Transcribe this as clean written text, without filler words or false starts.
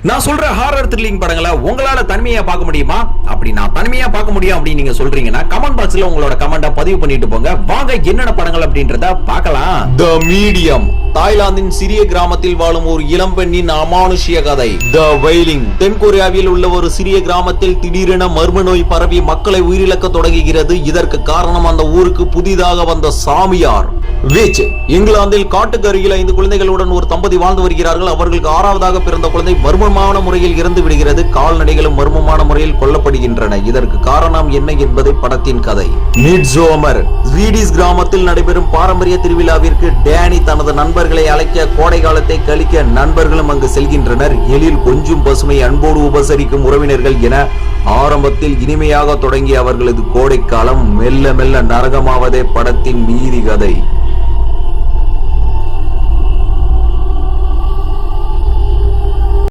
நான் சொல்ற horror thrilling படங்களை உங்களால தனிமையா பார்க்க முடியுமா? அப்படி நான் தனிமையா பார்க்க முடியும் அப்படின்னு நீங்க சொல்றீங்கன்னா கமெண்ட் பாக்ஸ்ல உங்களோட கமெண்ட பதிவு பண்ணிட்டு போங்க. வாங்க என்னென்ன படங்கள் அப்படின்றத பார்க்கலாம். தி மீடியம், தாய்லாந்தின் சிறிய கிராமத்தில் வாழும் ஒரு இளம்பெண்ணின் அமானுஷ்ய கதை. தி வெயிலிங், தென்கொரியாவில் உள்ள ஒரு சிறிய கிராமத்தில் திடீரென மர்ம நோய் பரவி மக்களை உயிரிழக்க தொடங்குகிறது. இதற்கு காரணம் அந்த ஊருக்கு புதிதாக வந்த சாமியார். விச், இங்கிலாந்தில் காட்டுக்கு அருகில் 5 குழந்தைகளுடன் ஒரு தம்பதி வாழ்ந்து வருகிறார்கள். அவர்களுக்கு 6வதாக பிறந்த குழந்தை மர்மமான முறையில் இறந்து விடுகிறது. கால்நடைகளும் மர்மமான முறையில் கொல்லப்படுகின்றன. இதற்கு காரணம் என்ன என்பதை படத்தின் கதை. மிட்சோமர், ஸ்வீடிஷ் கிராமத்தில் நடைபெறும் பாரம்பரிய திருவிழாவிற்கு டேனி தனது நண்பர்களை அழைக்க கோடை காலத்தை கழிக்க நண்பர்களும் அங்கு செல்கின்றனர். எழில் கொஞ்சம் பசுமை அன்போடு உபசரிக்கும் உறவினர்கள் என ஆரம்பத்தில் இனிமையாக தொடங்கிய அவர்களது கோடைக்காலம் மெல்ல மெல்ல நரகமாவதே படத்தின் மீதி கதை.